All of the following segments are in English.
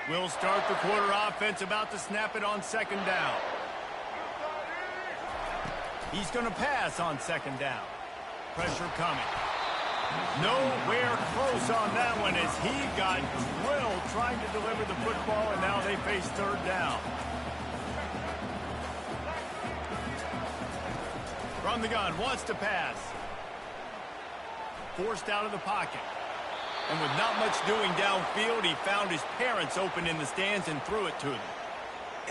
We'll start the quarter offense, about to snap it on second down. He's going to pass on second down. Pressure coming. Nowhere close on that one as he got drilled trying to deliver the football, and now they face third down. From the gun, wants to pass. Forced out of the pocket. And with not much doing downfield, he found his parents open in the stands and threw it to them.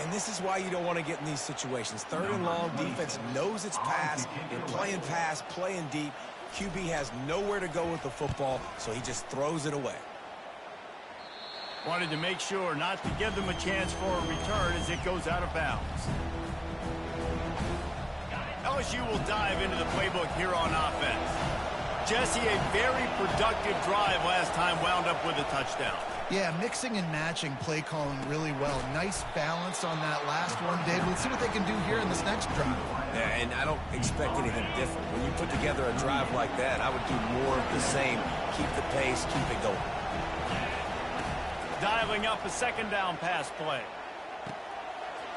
And this is why you don't want to get in these situations. Third and long, defense knows it's pass. They're playing pass, playing deep. QB has nowhere to go with the football, so he just throws it away. Wanted to make sure not to give them a chance for a return as it goes out of bounds. LSU will dive into the playbook here on offense. Jesse, a very productive drive last time, wound up with a touchdown. Yeah, mixing and matching play calling really well. Nice balance on that last one, Dave. Let's see what they can do here in this next drive. Yeah, and I don't expect anything different. When you put together a drive like that, I would do more of the same. Keep the pace, keep it going. Dialing up a second down pass play.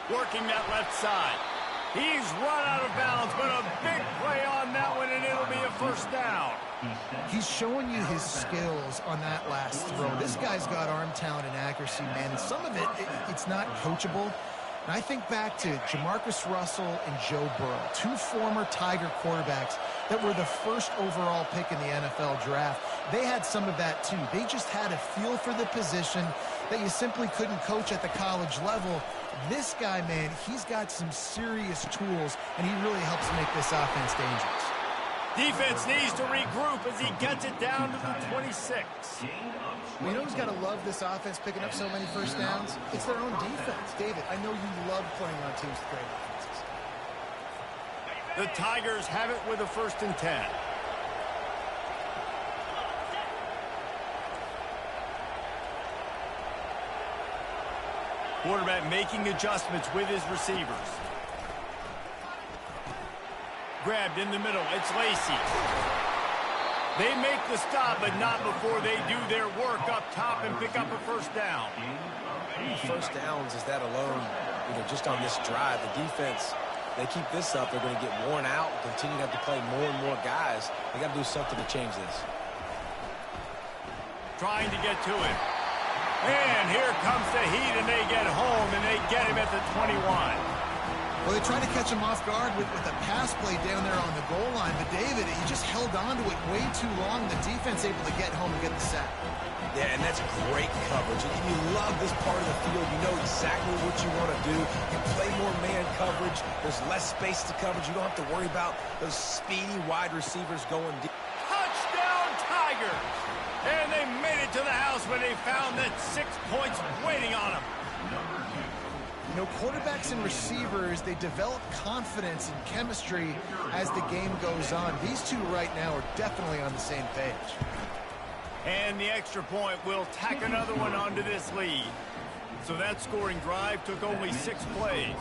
Working that left side. He's run out of bounds, but a big play on that one, and it'll be a first down. He's showing you his skills on that last throw. This guy's got arm talent and accuracy, man. And some of it's not coachable. And I think back to Jamarcus Russell and Joe Burrow, two former Tiger quarterbacks that were the first overall pick in the NFL draft. They had some of that, too. They just had a feel for the position that you simply couldn't coach at the college level. This guy, man, he's got some serious tools, and he really helps make this offense dangerous. Defense needs to regroup as he gets it down to the 26. You know who's got to love this offense picking up so many first downs? It's their own defense. David, I know you love playing on teams with great offenses. The Tigers have it with a 1st and 10. Quarterback making adjustments with his receivers. Grabbed in the middle. It's Lacey. They make the stop, but not before they do their work up top and pick up a first down. First downs is that alone, just on this drive. The defense, they keep this up, they're going to get worn out, continue to have to play more and more guys. They got to do something to change this. Trying to get to it. And here comes the heat, and they get home, and they get him at the 21. Well, they tried to catch him off guard with a pass play down there on the goal line, but David, he just held on to it way too long. The defense able to get home and get the sack. Yeah, and that's great coverage. And you love this part of the field. You know exactly what you want to do. You play more man coverage. There's less space to coverage. You don't have to worry about those speedy wide receivers going deep. Touchdown, Tigers! And they made it to the house when they found that 6 points waiting on them. You know, quarterbacks and receivers, they develop confidence and chemistry as the game goes on. These two right now are definitely on the same page. And the extra point will tack another one onto this lead. So that scoring drive took only 6 plays.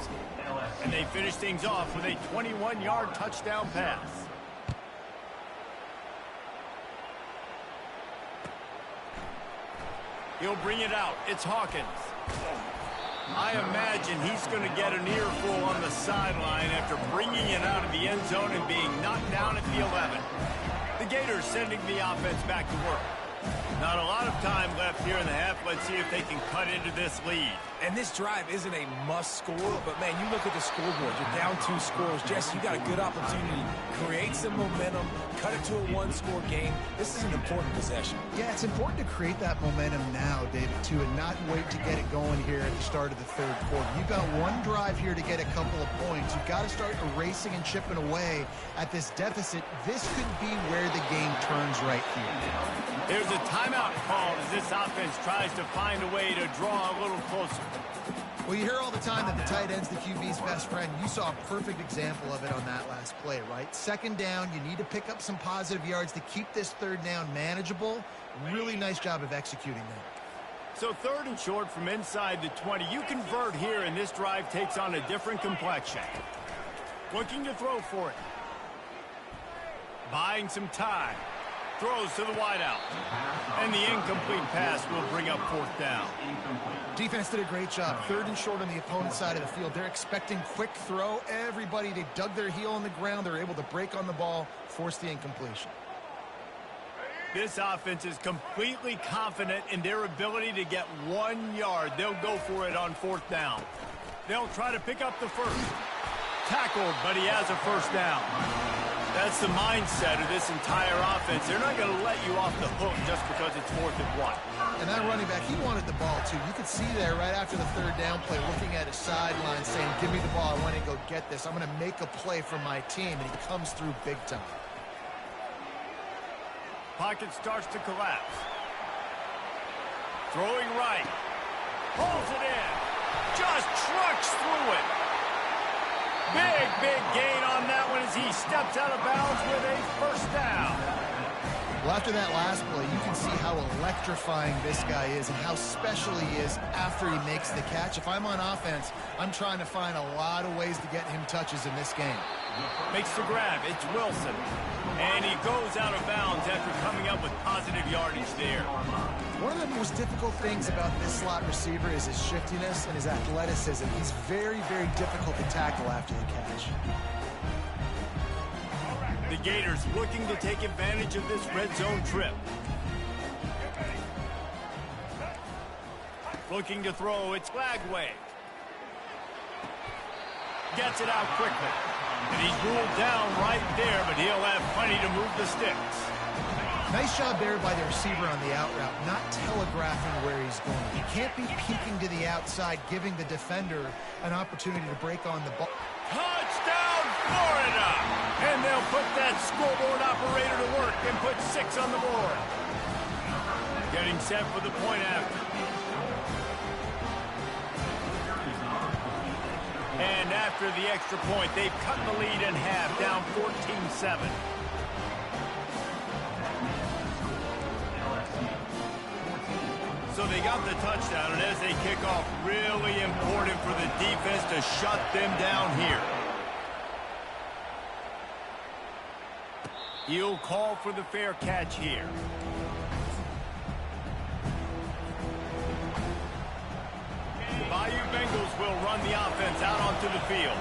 And they finished things off with a 21-yard touchdown pass. He'll bring it out. It's Hawkins. I imagine he's going to get an earful on the sideline after bringing it out of the end zone and being knocked down at the 11. The Gators sending the offense back to work. Not a lot of time left here in the half. Let's see if they can cut into this lead. And this drive isn't a must score, but, man, you look at the scoreboard. You're down 2 scores. Jesse, you got a good opportunity. Create some momentum. Cut it to a 1-score game. This is an important possession. Yeah, it's important to create that momentum now, David, too, and not wait to get it going here at the start of the third quarter. You've got one drive here to get a couple of points. You've got to start erasing and chipping away at this deficit. This could be where the game turns right here. There's a timeout called as this offense tries to find a way to draw a little closer. Well, you hear all the time that the tight end's the QB's best friend. You saw a perfect example of it on that last play, right? Second down, you need to pick up some positive yards to keep this third down manageable. Really nice job of executing that. So 3rd and short from inside the 20. You convert here, and this drive takes on a different complexion. Looking to throw for it. Buying some time. Throws to the wideout. And the incomplete pass will bring up 4th down. Defense did a great job. 3rd and short on the opponent's side of the field. They're expecting quick throw. Everybody, they dug their heel on the ground. They're able to break on the ball, force the incompletion. This offense is completely confident in their ability to get 1 yard. They'll go for it on 4th down. They'll try to pick up the first. Tackled, but he has a 1st down. That's the mindset of this entire offense. They're not going to let you off the hook just because it's 4th and 1. And that running back, he wanted the ball, too. You could see there right after the 3rd down play, looking at his sideline, saying, give me the ball. I want to go get this. I'm going to make a play for my team. And he comes through big time. Pocket starts to collapse. Throwing right. Pulls it in. Just trucks through it. Big gain on that one as he steps out of bounds with a 1st down. Well, after that last play, you can see how electrifying this guy is and how special he is after he makes the catch. If I'm on offense, I'm trying to find a lot of ways to get him touches in this game. Makes the grab. It's Wilson. And he goes out of bounds after coming up with positive yardage there. One of the most difficult things about this slot receiver is his shiftiness and his athleticism. He's very difficult to tackle after the catch. The Gators looking to take advantage of this red zone trip. Looking to throw, it's Lagway. Gets it out quickly. And he's ruled down right there, but he'll have plenty to move the sticks. Nice job there by the receiver on the out route, not telegraphing where he's going. He can't be peeking to the outside, giving the defender an opportunity to break on the ball. Touchdown, Florida! And they'll put that scoreboard operator to work and put 6 on the board. Getting set for the point after. And after the extra point, they've cut the lead in half, down 14-7. So they got the touchdown, and as they kick off, really important for the defense to shut them down here. He'll call for the fair catch here. The Bayou Bengals will run the offense out onto the field.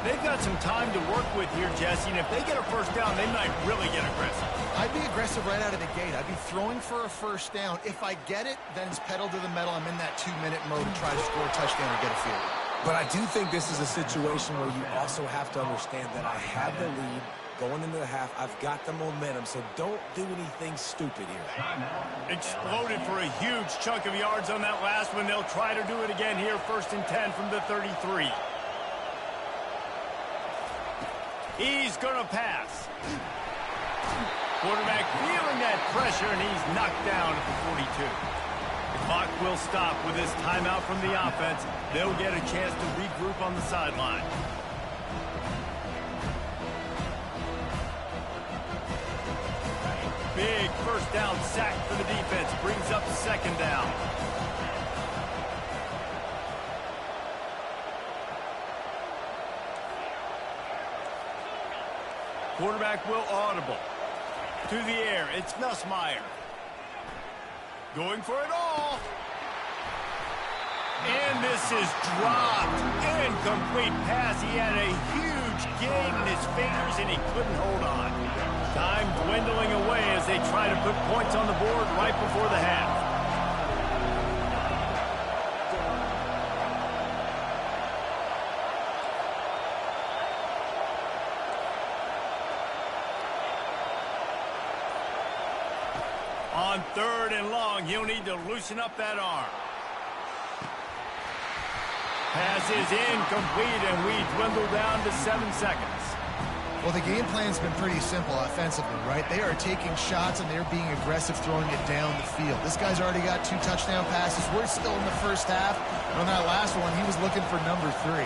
They've got some time to work with here, Jesse, and if they get a 1st down, they might really get aggressive. I'd be aggressive right out of the gate. I'd be throwing for a 1st down. If I get it, then it's pedal to the metal. I'm in that 2-minute mode to try to score a touchdown or get a field. But I do think this is a situation where you also have to understand that I have the lead going into the half. I've got the momentum, so don't do anything stupid here. Exploded for a huge chunk of yards on that last one. They'll try to do it again here, 1st and 10 from the 33. He's going to pass. Quarterback feeling that pressure, and he's knocked down at the 42. The clock will stop with this timeout from the offense. They'll get a chance to regroup on the sideline. Big 1st down sack for the defense. Brings up 2nd down. Quarterback will audible. To the air, it's Nussmeier. Going for it all. And this is dropped. Incomplete pass. He had a huge gain in his fingers, and he couldn't hold on. Time dwindling away as they try to put points on the board right before the half. On 3rd and long, he'll need to loosen up that arm. Pass is incomplete, and we dwindle down to 7 seconds. Well, the game plan's been pretty simple offensively, right? They are taking shots, and they're being aggressive throwing it down the field. This guy's already got 2 touchdown passes. We're still in the 1st half. And on that last one, he was looking for number 3.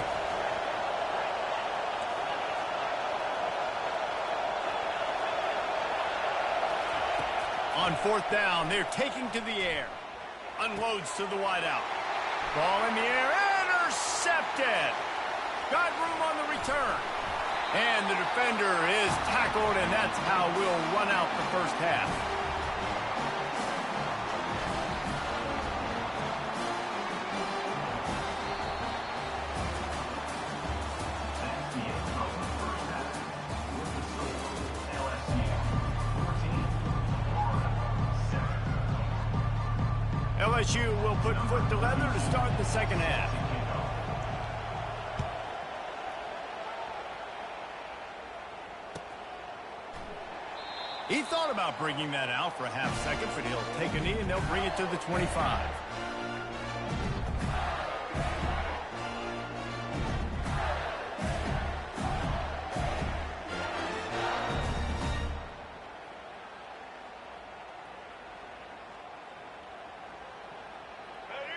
On 4th down, they're taking to the air. Unloads to the wideout. Ball in the air. Intercepted. Got room on the return. And the defender is tackled, and that's how we'll run out the first half. LSU will put foot to leather to start the second half. He thought about bringing that out for a half second, but he'll take a knee and they'll bring it to the 25.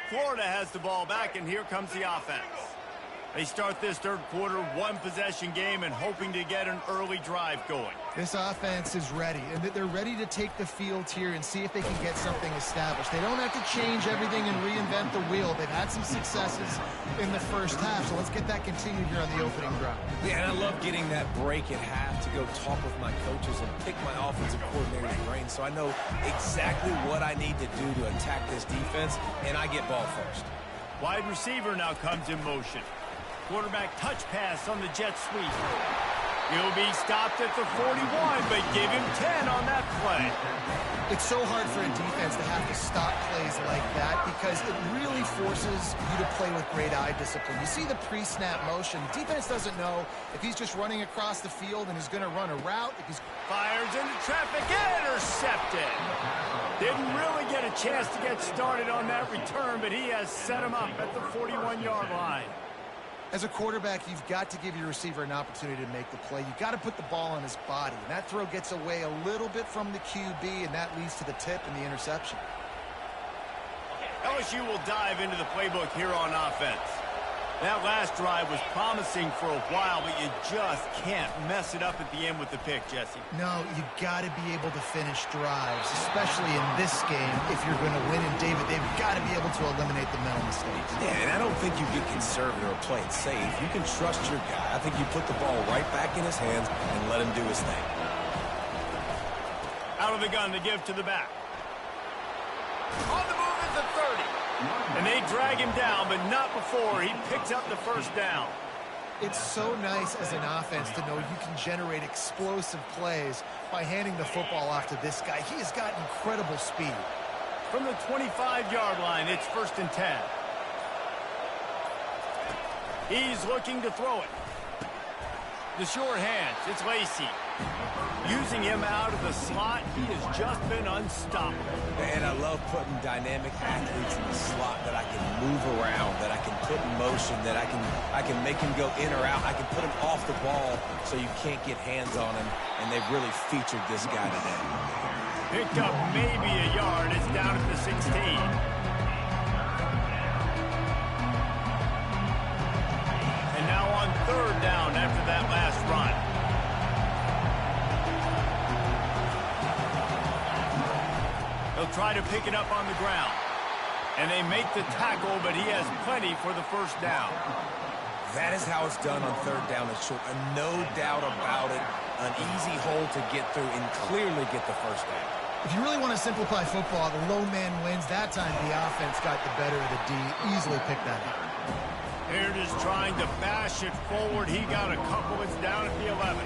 Florida has the ball back, and here comes the offense. They start this third quarter, one-possession game, and hoping to get an early drive going. This offense is ready, and they're ready to take the field here and see if they can get something established. They don't have to change everything and reinvent the wheel. They've had some successes in the first half, so let's get that continued here on the opening drive. Yeah, and I love getting that break at half to go talk with my coaches and pick my offensive coordinator's brain so I know exactly what I need to do to attack this defense, and I get ball first. Wide receiver now comes in motion. Quarterback touch pass on the jet sweep. He'll be stopped at the 41, but give him 10 on that play. It's so hard for a defense to have to stop plays like that because it really forces you to play with great eye discipline. You see the pre-snap motion. The defense doesn't know if he's just running across the field and he's going to run a route. If he's fires into traffic, intercepted. Didn't really get a chance to get started on that return, but he has set him up at the 41-yard line. As a quarterback, you've got to give your receiver an opportunity to make the play. You've got to put the ball on his body. And that throw gets away a little bit from the QB, and that leads to the tip and the interception. LSU will dive into the playbook here on offense. That last drive was promising for a while, but you just can't mess it up at the end with the pick, Jesse. No, you got to be able to finish drives, especially in this game. If you're going to win, and David, they've got to be able to eliminate the mental mistakes. Yeah, and I don't think you get conservative or play it safe. You can trust your guy. I think you put the ball right back in his hands and let him do his thing. Out of the gun to give to the back. On the move at the 30. And they drag him down, but not before he picks up the first down. It's so nice as an offense to know you can generate explosive plays by handing the football off to this guy. He has got incredible speed. From the 25-yard line, it's 1st and 10. He's looking to throw it. The short hands, it's Lacey. Using him out of the slot, he has just been unstoppable. And I love putting dynamic athletes in the slot that I can move around, that I can put in motion, that I can make him go in or out. I can put him off the ball so you can't get hands on him, and they've really featured this guy today. Picked up maybe a yard. It's down at the 16. And now on 3rd down after that last run. They'll try to pick it up on the ground. And they make the tackle, but he has plenty for the first down. That is how it's done on 3rd down and short. No doubt about it. An easy hole to get through and clearly get the first down. If you really want to simplify football, the low man wins. That time the offense got the better of the D. Easily picked that up. Here just trying to bash it forward. He got a couple. It's down at the 11.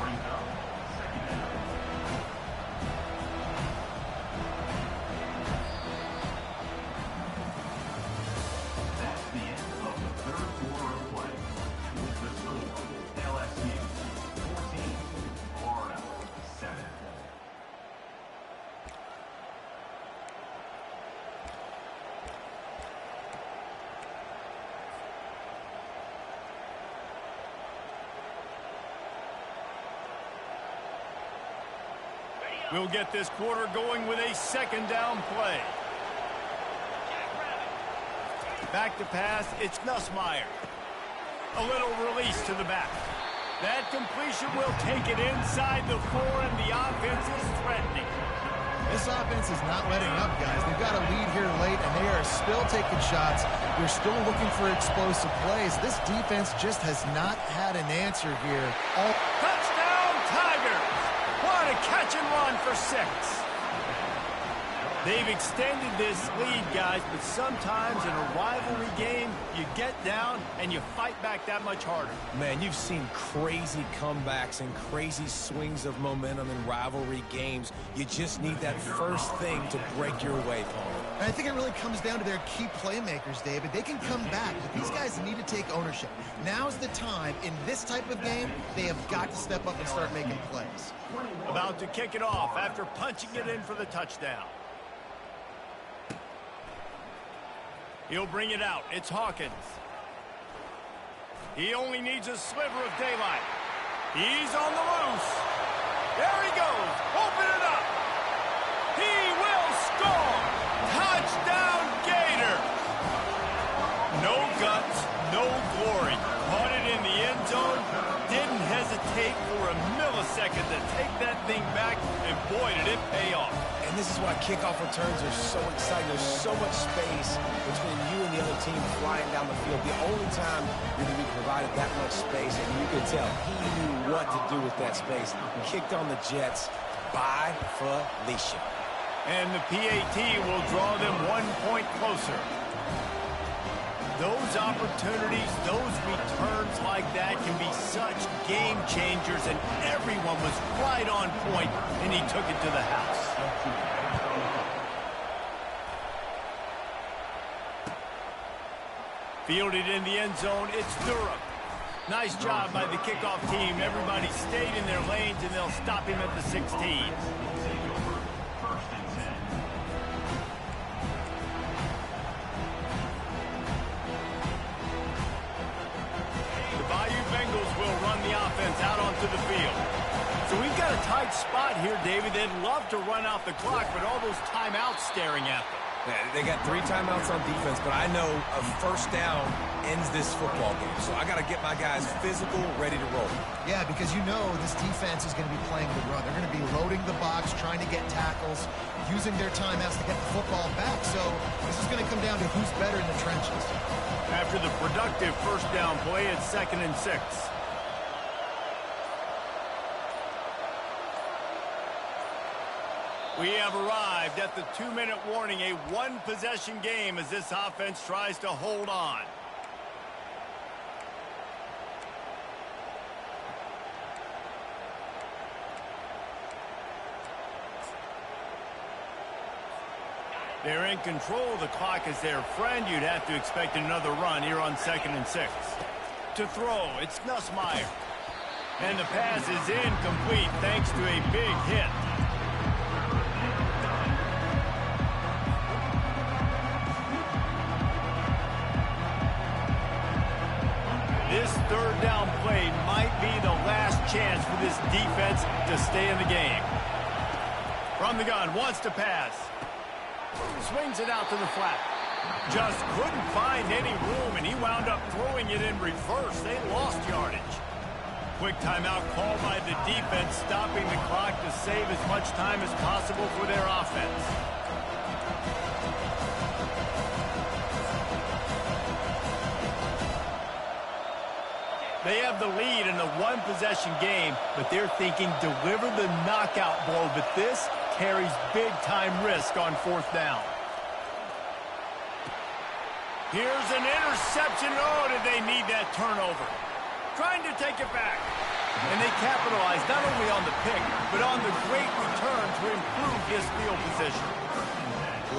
We'll get this quarter going with a 2nd down play. Back to pass, it's Nussmeier. A little release to the back. That completion will take it inside the 4, and the offense is threatening. This offense is not letting up, guys. They've got a lead here late, and they are still taking shots. They're still looking for explosive plays. This defense just has not had an answer here. Cut or 6. They've extended this lead, guys, but sometimes in a rivalry game, you get down and you fight back that much harder. Man, you've seen crazy comebacks and crazy swings of momentum in rivalry games. You just need that first thing to break your way, Paul. And I think it really comes down to their key playmakers, David. They can come back, but these guys need to take ownership. Now's the time. In this type of game, they have got to step up and start making plays. About to kick it off after punching it in for the touchdown. He'll bring it out. It's Hawkins. He only needs a sliver of daylight. He's on the loose. There he goes. Open it up. He will score. Touchdown, Gator. No guts, no glory. Caught it in the end zone. Didn't hesitate for a millisecond to take that thing back, and boy, did it pay off. And this is why kickoff returns are so exciting. There's so much space between you and the other team flying down the field. The only time you're going to be provided that much space, and you can tell he knew what to do with that space. Kicked on the Jets by Felicia. And the PAT will draw them 1 point closer. Those opportunities, those returns like that can be such game changers, and everyone was right on point, and he took it to the house. Fielded in the end zone, it's Durham. Nice job by the kickoff team. Everybody stayed in their lanes, and they'll stop him at the 16. Out onto the field. So we've got a tight spot here, David. They'd love to run out the clock, but all those timeouts staring at them. Yeah, they got 3 timeouts on defense, but I know a first down ends this football game. So I got to get my guys physical, ready to roll. Yeah, because you know this defense is going to be playing the run. They're going to be loading the box, trying to get tackles, using their timeouts to get the football back. So this is going to come down to who's better in the trenches. After the productive first down play, it's 2nd and 6. We have arrived at the 2-minute warning, a one-possession game as this offense tries to hold on. They're in control. The clock is their friend. You'd have to expect another run here on 2nd and 6. To throw, it's Nussmeier. And the pass is incomplete thanks to a big hit. This 3rd down play might be the last chance for this defense to stay in the game. From the gun, wants to pass. Swings it out to the flat. Just couldn't find any room, and he wound up throwing it in reverse. They lost yardage. Quick timeout called by the defense, stopping the clock to save as much time as possible for their offense. They have the lead in a one-possession game, but they're thinking deliver the knockout blow, but this carries big-time risk on 4th down. Here's an interception. Oh, did they need that turnover? Trying to take it back. And they capitalize not only on the pick, but on the great return to improve his field position.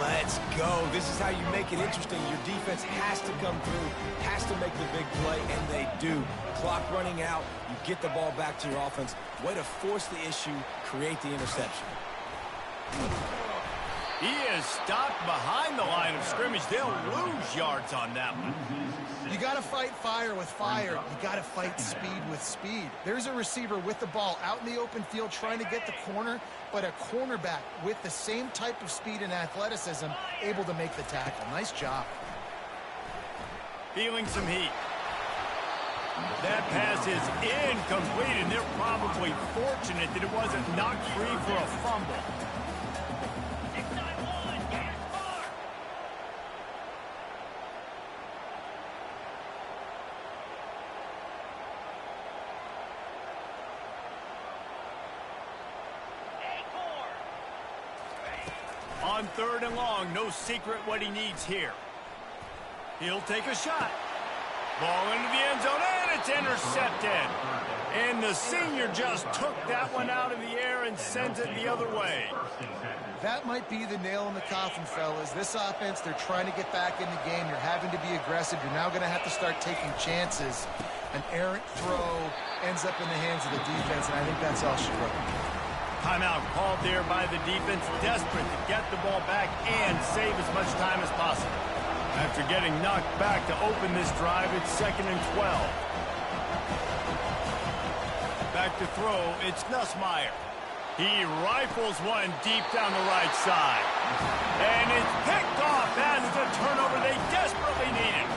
Let's go. This is how you make it interesting. Your defense has to come through, has to make the big play, and they do. Clock running out, you get the ball back to your offense. Way to force the issue, create the interception. He is stopped behind the line of scrimmage. They'll lose yards on that one. You got to fight fire with fire. You got to fight speed with speed. There's a receiver with the ball out in the open field trying to get the corner, but a cornerback with the same type of speed and athleticism able to make the tackle. Nice job. Feeling some heat. That pass is incomplete, and they're probably fortunate that it wasn't knocked free for a fumble. On 3rd and long, no secret what he needs here. He'll take a shot. Ball into the end zone, and it's intercepted. And the senior just took that one out of the air and sends it the other way. That might be the nail in the coffin, fellas. This offense, they're trying to get back in the game. You're having to be aggressive. You're now going to have to start taking chances. An errant throw ends up in the hands of the defense, and I think that's all she wrote. Timeout called there by the defense, desperate to get the ball back and save as much time as possible. After getting knocked back to open this drive, it's 2nd and 12. Back to throw, it's Nussmeier. He rifles one deep down the right side. And it's picked off. That's the turnover they desperately needed.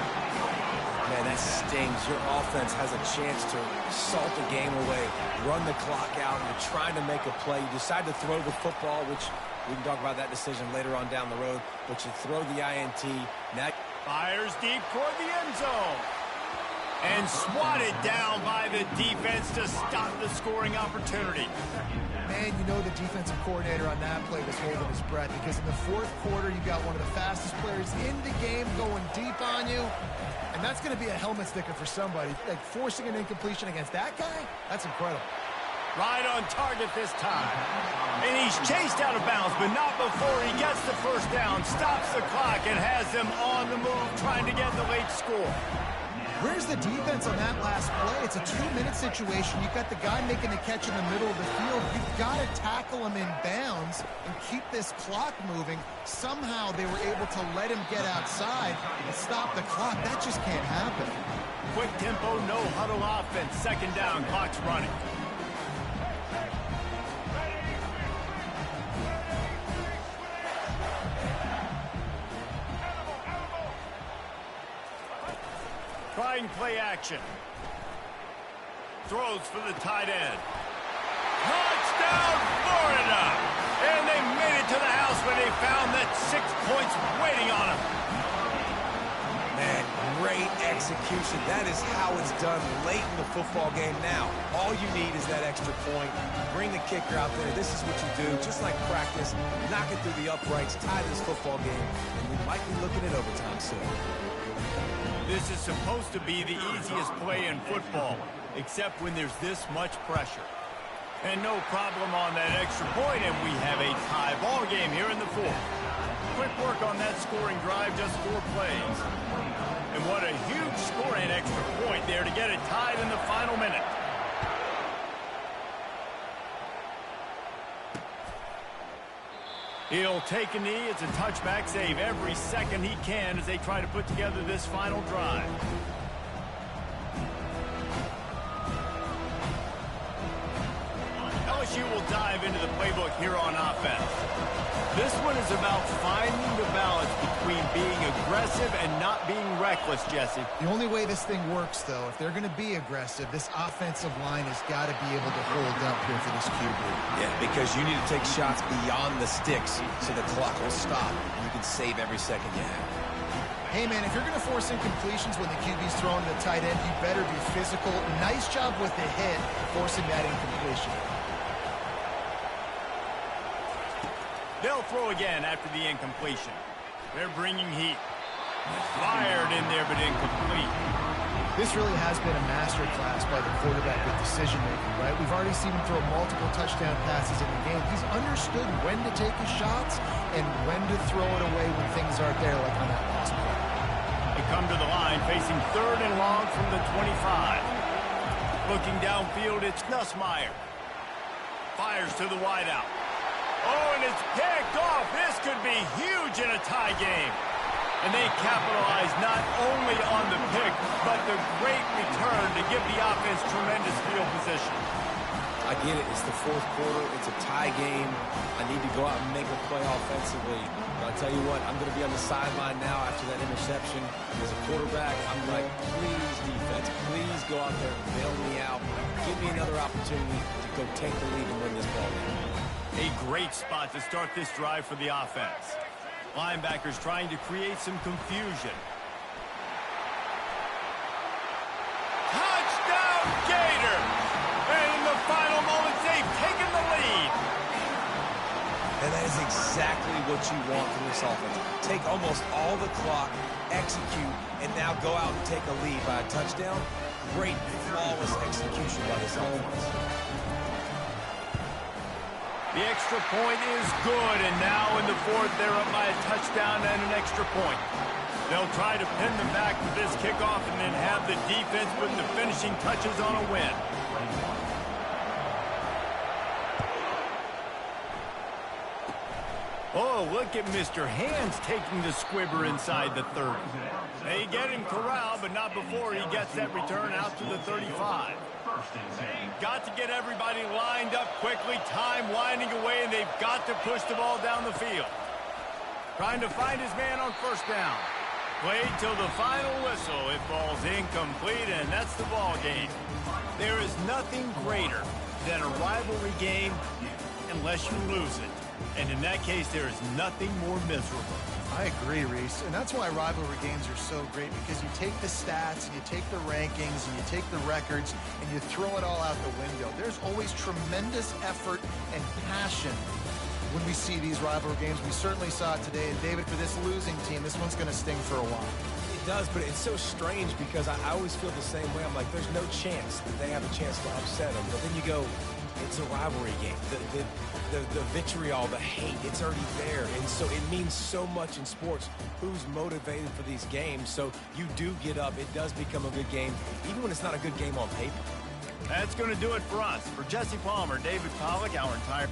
Man, that stings. Your offense has a chance to salt the game away, run the clock out, and you're trying to make a play. You decide to throw the football, which we can talk about that decision later on down the road, but you throw the INT. Now fires deep toward the end zone. And swatted down by the defense to stop the scoring opportunity. Man, you know the defensive coordinator on that play was holding his breath, because in the 4th quarter, you got one of the fastest players in the game going deep on you. And that's going to be a helmet sticker for somebody. Like, forcing an incompletion against that guy, that's incredible. Right on target this time. And he's chased out of bounds, but not before he gets the first down, stops the clock, and has them on the move trying to get the late score. Where's the defense on that last play? It's a 2-minute situation. You've got the guy making the catch in the middle of the field. You've got to tackle him in bounds and keep this clock moving. Somehow they were able to let him get outside and stop the clock. That just can't happen. Quick tempo, no huddle offense. 2nd down, clock's running. Trying play action. Throws for the tight end. Touchdown, Florida! And they made it to the house when they found that 6 points waiting on them. man, great execution. That is how it's done late in the football game. Now, all you need is that extra point. Bring the kicker out there. This is what you do. Just like practice, knock it through the uprights, tie this football game, and we might be looking at overtime soon. This is supposed to be the easiest play in football, except when there's this much pressure. And no problem on that extra point, and we have a tie ball game here in the fourth. Quick work on that scoring drive, just 4 plays. And what a huge scoring extra point there to get it tied in the final minute. He'll take a knee. It's a touchback save every second he can as they try to put together this final drive. LSU will dive into the playbook here on offense. This one is about finding the balance between being aggressive and not being reckless, Jesse. The only way this thing works, though, if they're going to be aggressive, this offensive line has got to be able to hold up here for this QB. Yeah, because you need to take shots beyond the sticks so the clock will stop. You can save every second you have. Hey, man, if you're going to force incompletions when the QB's throwing to the tight end, you better be physical. Nice job with the hit, forcing that incompletion. They'll throw again after the incompletion. They're bringing heat. Fired in there, but incomplete. This really has been a masterclass by the quarterback with decision-making, right? We've already seen him throw multiple touchdown passes in the game. He's understood when to take his shots and when to throw it away when things aren't there, like on that last play. They come to the line, facing 3rd and long from the 25. Looking downfield, it's Nussmeier. Fires to the wideout. Oh, and it's picked off. This could be huge in a tie game. And they capitalize not only on the pick, but the great return to give the offense tremendous field position. I get it. It's the 4th quarter. It's a tie game. I need to go out and make a play offensively. But I'll tell you what, I'm going to be on the sideline now after that interception. As a quarterback, I'm like, please, defense, please go out there and bail me out. Give me another opportunity to go take the lead and win this ball game. A great spot to start this drive for the offense. Linebackers trying to create some confusion. Touchdown, Gator! And in the final moments, they've taken the lead. And that is exactly what you want from this offense. Take almost all the clock, execute, and now go out and take a lead by a touchdown. Great, flawless execution by this offense. The extra point is good, and now in the fourth, they're up by a touchdown and an extra point. They'll try to pin them back with this kickoff and then have the defense put the finishing touches on a win. Oh, look at Mr. Hands taking the squibber inside the 30. They get him corralled, but not before he gets that return out to the 35. Got to get everybody lined up quickly, time winding away, and they've got to push the ball down the field. Trying to find his man on first down. Played till the final whistle. It falls incomplete, and that's the ball game. There is nothing greater than a rivalry game unless you lose it. And in that case, there is nothing more miserable. I agree, Reese. And that's why rivalry games are so great, because you take the stats and you take the rankings and you take the records and you throw it all out the window. There's always tremendous effort and passion when we see these rivalry games. We certainly saw it today. And David, for this losing team, this one's going to sting for a while. It does, but it's so strange because I always feel the same way. I'm like, there's no chance that they have a chance to upset them. But then you go, it's a rivalry game. The vitriol, the hate, it's already there. And so it means so much in sports who's motivated for these games. So you do get up. It does become a good game, even when it's not a good game on paper. That's going to do it for us. For Jesse Palmer, David Pollack, our entire...